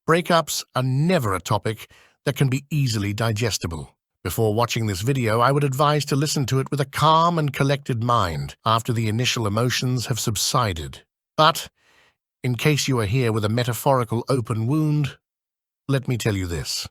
Breakups are never a topic that can be easily digestible. Before watching this video, I would advise to listen to it with a calm and collected mind after the initial emotions have subsided. But, in case you are here with a metaphorical open wound, let me tell you this.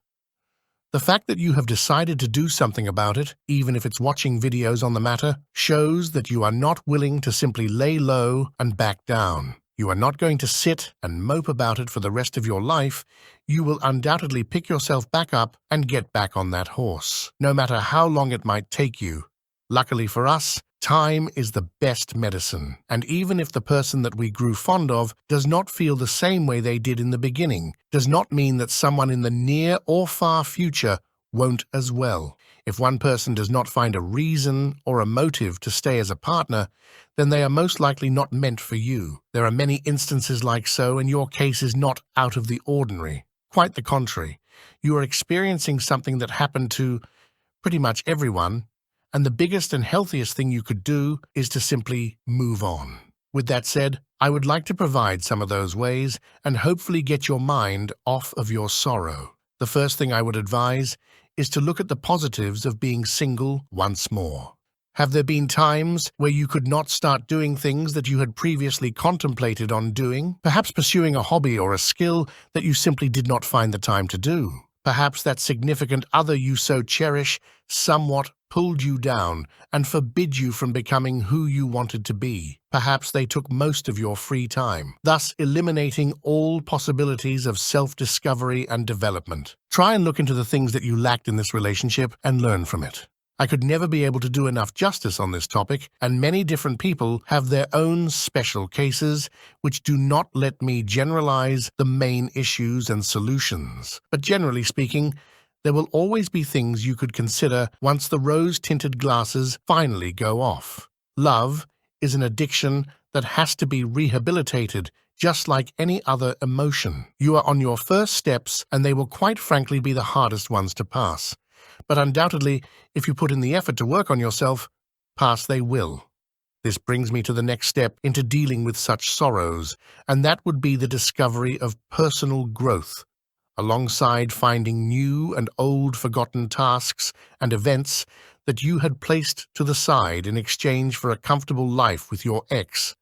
The fact that you have decided to do something about it, even if it's watching videos on the matter, shows that you are not willing to simply lay low and back down. You are not going to sit and mope about it for the rest of your life. You will undoubtedly pick yourself back up and get back on that horse, no matter how long it might take you. Luckily for us, time is the best medicine, and even if the person that we grew fond of does not feel the same way they did in the beginning, does not mean that someone in the near or far future won't as well. If one person does not find a reason or a motive to stay as a partner, then they are most likely not meant for you. There are many instances like so, and your case is not out of the ordinary. Quite the contrary. You are experiencing something that happened to pretty much everyone, and the biggest and healthiest thing you could do is to simply move on. With that said, I would like to provide some of those ways and hopefully get your mind off of your sorrow. The first thing I would advise is to look at the positives of being single once more. Have there been times where you could not start doing things that you had previously contemplated on doing? Perhaps pursuing a hobby or a skill that you simply did not find the time to do. Perhaps that significant other you so cherish somewhat pulled you down and forbid you from becoming who you wanted to be. Perhaps they took most of your free time, thus eliminating all possibilities of self-discovery and development. Try and look into the things that you lacked in this relationship and learn from it. I could never be able to do enough justice on this topic, and many different people have their own special cases, which do not let me generalize the main issues and solutions. But generally speaking, there will always be things you could consider once the rose-tinted glasses finally go off. Love is an addiction that has to be rehabilitated, just like any other emotion. You are on your first steps, and they will quite frankly be the hardest ones to pass. But undoubtedly, if you put in the effort to work on yourself, pass they will. This brings me to the next step into dealing with such sorrows, and that would be the discovery of personal growth. Alongside finding new and old forgotten tasks and events that you had placed to the side in exchange for a comfortable life with your ex.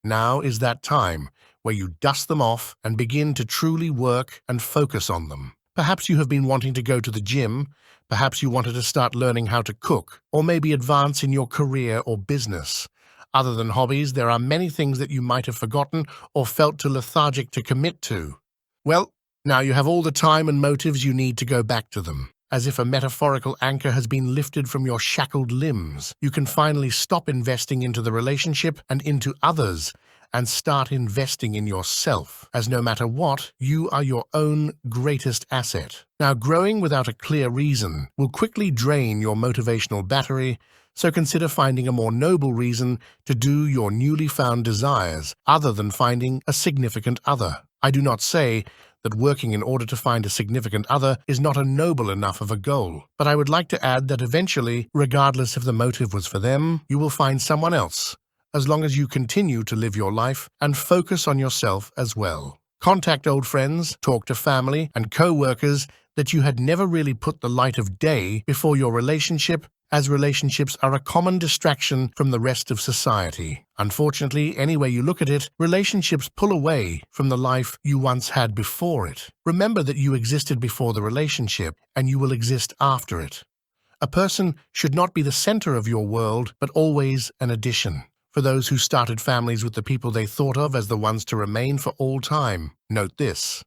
Now is that time where you dust them off and begin to truly work and focus on them. Perhaps you have been wanting to go to the gym, perhaps you wanted to start learning how to cook, or maybe advance in your career or business. Other than hobbies, there are many things that you might have forgotten or felt too lethargic to commit to. Well, now you have all the time and motives you need to go back to them. As if a metaphorical anchor has been lifted from your shackled limbs, you can finally stop investing into the relationship and into others and start investing in yourself, as no matter what, you are your own greatest asset. Now, growing without a clear reason will quickly drain your motivational battery, so consider finding a more noble reason to do your newly found desires other than finding a significant other. I do not say that working in order to find a significant other is not a noble enough of a goal, but I would like to add that eventually, regardless if the motive was for them, you will find someone else, as long as you continue to live your life and focus on yourself as well. Contact old friends, talk to family and co-workers that you had never really put the light of day before your relationship, as relationships are a common distraction from the rest of society. Unfortunately, any way you look at it, relationships pull away from the life you once had before it. Remember that you existed before the relationship, and you will exist after it. A person should not be the center of your world, but always an addition. For those who started families with the people they thought of as the ones to remain for all time, note this.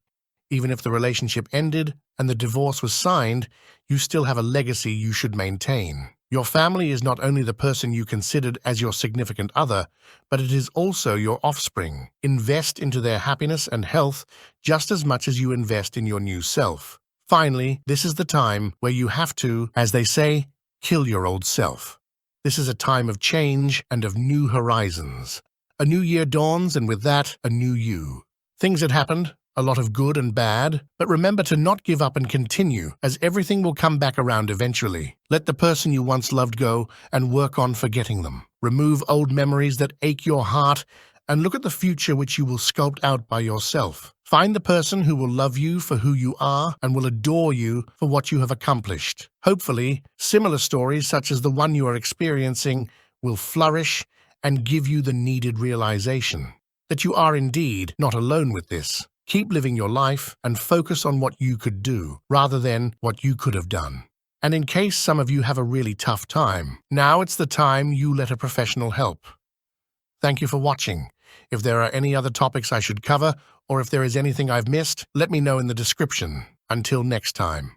Even if the relationship ended and the divorce was signed, you still have a legacy you should maintain. Your family is not only the person you considered as your significant other, but it is also your offspring. Invest into their happiness and health just as much as you invest in your new self. Finally, this is the time where you have to, as they say, kill your old self. This is a time of change and of new horizons. A new year dawns, and with that, a new you. Things had happened, a lot of good and bad, but remember to not give up and continue, as everything will come back around eventually. Let the person you once loved go and work on forgetting them. Remove old memories that ache your heart and look at the future which you will sculpt out by yourself. Find the person who will love you for who you are and will adore you for what you have accomplished. Hopefully, similar stories such as the one you are experiencing will flourish and give you the needed realization that you are indeed not alone with this. Keep living your life and focus on what you could do rather than what you could have done. And in case some of you have a really tough time, now it's the time you let a professional help. Thank you for watching. If there are any other topics I should cover, or if there is anything I've missed, let me know in the description. Until next time.